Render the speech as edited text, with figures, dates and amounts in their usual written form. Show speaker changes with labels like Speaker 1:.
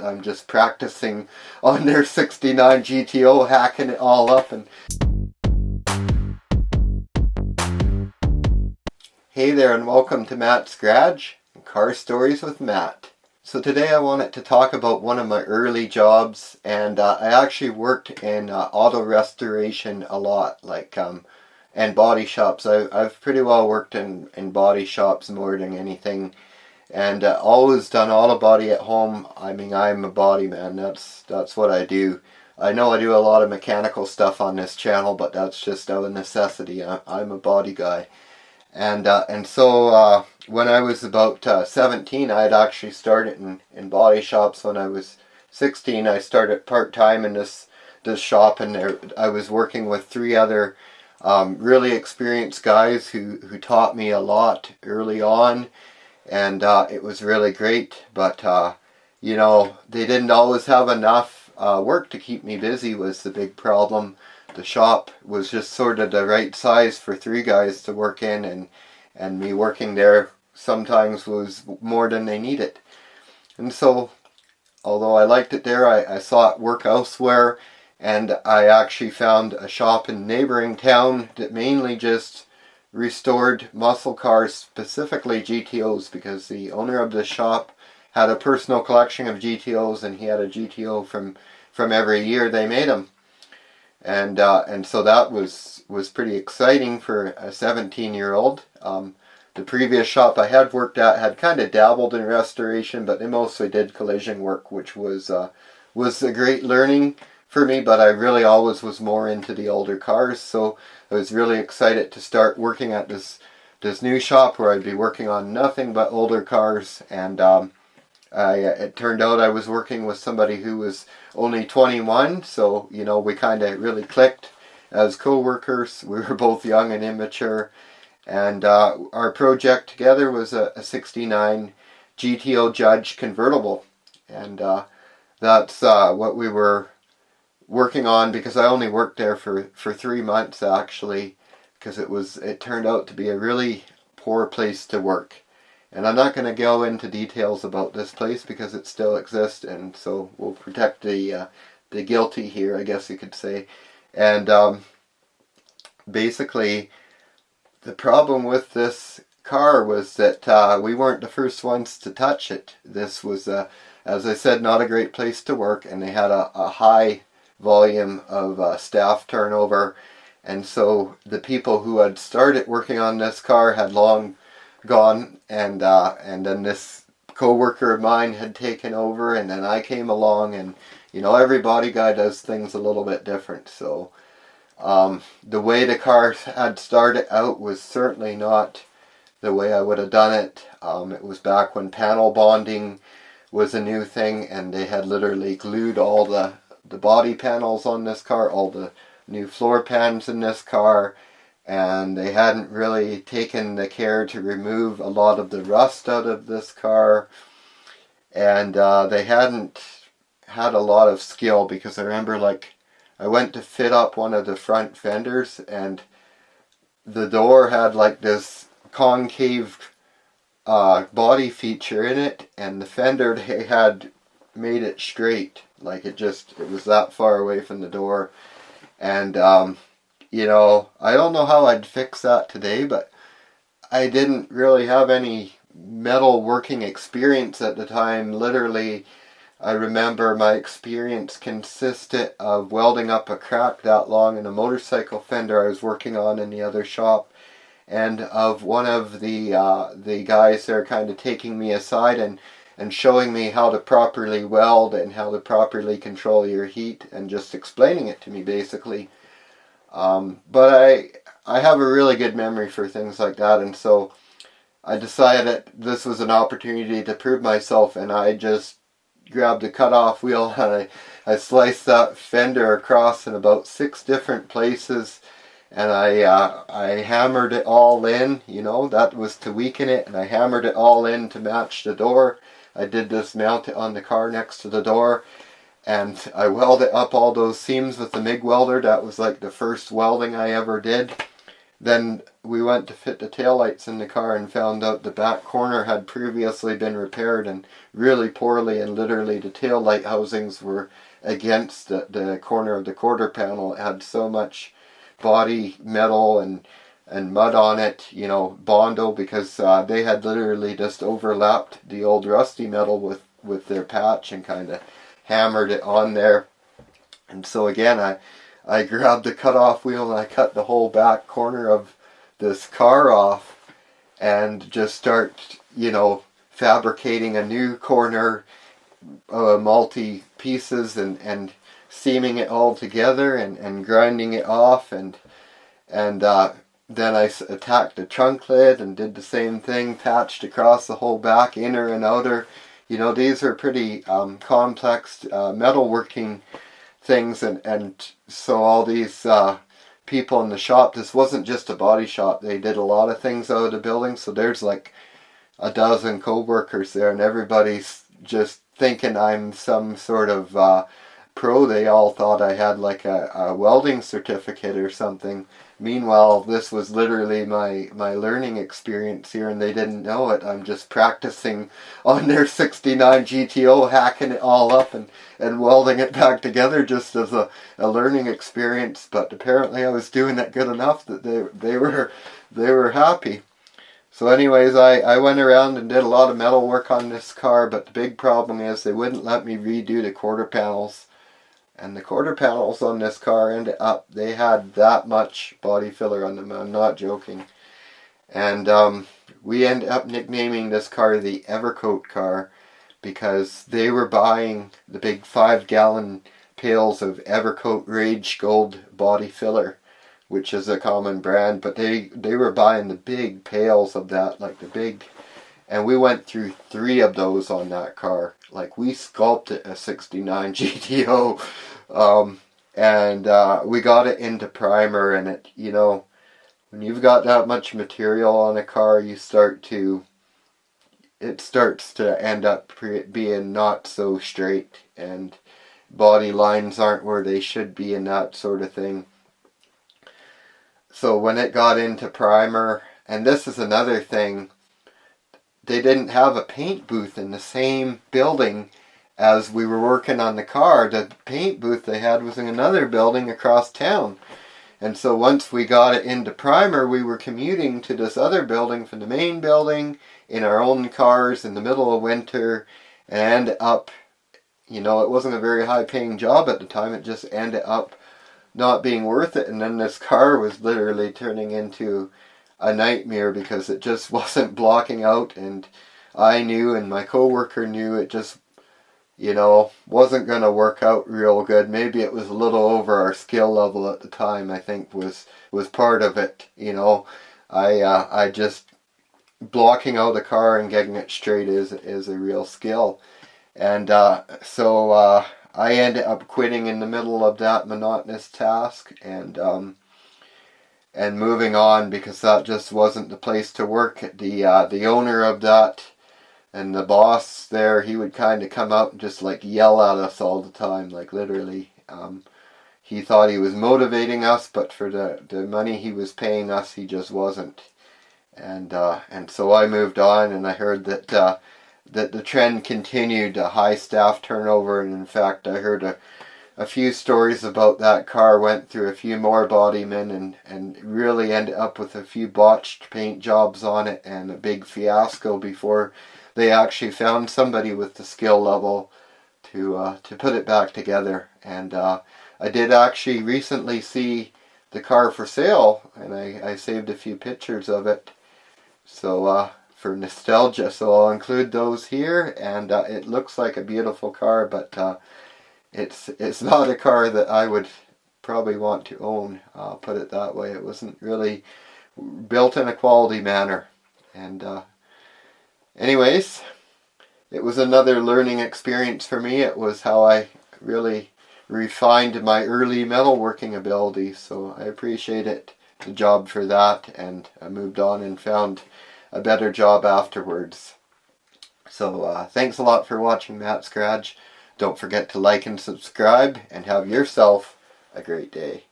Speaker 1: I'm just practicing on their 69 GTO, hacking it all up. And hey there, and welcome to Matt's Garage, Car Stories with Matt. So today I wanted to talk about one of my early jobs, and I actually worked in auto restoration a lot, and body shops. I've pretty well worked in body shops more than anything, and always done auto body at home. I mean, I'm a body man. That's what I do. I know I do a lot of mechanical stuff on this channel, but that's just out of necessity. I'm a body guy. And so when I was about 17, I had actually started in body shops. When I was 16, I started part-time in this shop, and I was working with three other really experienced guys who taught me a lot early on, and it was really great. But they didn't always have enough work to keep me busy was the big problem. The shop was just sort of the right size for three guys to work in, and me working there sometimes was more than they needed. And so, although I liked it there, I sought work elsewhere, and I actually found a shop in a neighboring town that mainly just restored muscle cars, specifically GTOs, because the owner of the shop had a personal collection of GTOs, and he had a GTO from every year they made them. And so that was pretty exciting for a 17-year-old. The previous shop I had worked at had kind of dabbled in restoration, but they mostly did collision work, which was a great learning for me. But I really always was more into the older cars, so I was really excited to start working at this new shop where I'd be working on nothing but older cars. And it turned out I was working with somebody who was only 21, so we kind of really clicked as co-workers. We were both young and immature, and our project together was a 69 GTO Judge convertible, and that's what we were working on, because I only worked there for 3 months actually, because it turned out to be a really poor place to work. And I'm not going to go into details about this place because it still exists, and so we'll protect the guilty here, I guess you could say. And basically, the problem with this car was that we weren't the first ones to touch it. This was, as I said, not a great place to work, and they had a high volume of staff turnover. And so the people who had started working on this car had long gone, and then this co-worker of mine had taken over, and then I came along, and every body guy does things a little bit different. So the way the car had started out was certainly not the way I would have done it. It was back when panel bonding was a new thing, and they had literally glued all the body panels on this car, all the new floor pans in this car, and they hadn't really taken the care to remove a lot of the rust out of this car, and they hadn't had a lot of skill, because I remember I went to fit up one of the front fenders, and the door had this concave body feature in it, and the fender, they had made it straight, it was that far away from the door. And I don't know how I'd fix that today, but I didn't really have any metal working experience at the time. Literally, I remember my experience consisted of welding up a crack that long in a motorcycle fender I was working on in the other shop, and of one of the guys there kind of taking me aside and showing me how to properly weld and how to properly control your heat, and just explaining it to me basically. But I have a really good memory for things like that, and so I decided this was an opportunity to prove myself, and I just grabbed a cut-off wheel and I sliced that fender across in about 6 different places, and I hammered it all in. That was to weaken it, and I hammered it all in to match the door. I did this mount it on the car next to the door, and I welded up all those seams with the MIG welder. That was the first welding I ever did. then we went to fit the taillights in the car and found out the back corner had previously been repaired and really poorly, and literally the taillight housings were against the corner of the quarter panel. It had so much body metal and mud on it, you know, Bondo, because they had literally just overlapped the old rusty metal with their patch and kind of hammered it on there. And so again, I grabbed the cut-off wheel and I cut the whole back corner of this car off and just start, you know, fabricating a new corner, multi pieces, and seaming it all together and grinding it off, and then I attacked the trunk lid and did the same thing, patched across the whole back, inner and outer. You know, these are pretty complex metalworking things, and so all these people in the shop, this wasn't just a body shop, they did a lot of things out of the building, so there's like a dozen co-workers there, and everybody's just thinking I'm some sort of pro. They all thought I had like a welding certificate or something. Meanwhile, this was literally my learning experience here, and they didn't know it. I'm just practicing on their 69 GTO, hacking it all up and welding it back together just as a learning experience. But apparently I was doing it good enough that they were happy. So anyways, I went around and did a lot of metal work on this car, but the big problem is they wouldn't let me redo the quarter panels. And the quarter panels on this car ended up, they had that much body filler on them, I'm not joking. And we ended up nicknaming this car the Evercoat Car because they were buying the big 5-gallon pails of Evercoat Rage Gold body filler, which is a common brand, but they were buying the big pails of that, like the big, and we went through 3 of those on that car. Like, we sculpted a 69 GTO, and we got it into primer, and it, you know, when you've got that much material on a car, it starts to end up being not so straight, and body lines aren't where they should be and that sort of thing. So when it got into primer, and this is another thing, they didn't have a paint booth in the same building as we were working on the car. The paint booth they had was in another building across town. And so once we got it into primer, we were commuting to this other building from the main building in our own cars in the middle of winter, and ended up, you know, it wasn't a very high paying job at the time. It just ended up not being worth it, and then this car was literally turning into a nightmare because it just wasn't blocking out, and I knew and my coworker knew it just, you know, wasn't going to work out real good. Maybe it was a little over our skill level at the time, I think was part of it, you know. I just, blocking out a car and getting it straight is a real skill. And so I ended up quitting in the middle of that monotonous task and moving on, because that just wasn't the place to work. The owner of that and the boss there, he would kind of come out and just like yell at us all the time, like literally. He thought he was motivating us, but for the money he was paying us, he just wasn't. And so I moved on, and I heard that the trend continued, a high staff turnover, and in fact I heard a few stories about that car went through a few more bodymen and really ended up with a few botched paint jobs on it and a big fiasco before they actually found somebody with the skill level to put it back together. And I did actually recently see the car for sale, and I saved a few pictures of it. So for nostalgia, so I'll include those here, and it looks like a beautiful car, but it's not a car that I would probably want to own, put it that way. It wasn't really built in a quality manner. And anyways, it was another learning experience for me. It was how I really refined my early metalworking ability, so I appreciate it, the job for that, and I moved on and found a better job afterwards. So thanks a lot for watching Matt's Garage. Don't forget to like and subscribe, and have yourself a great day.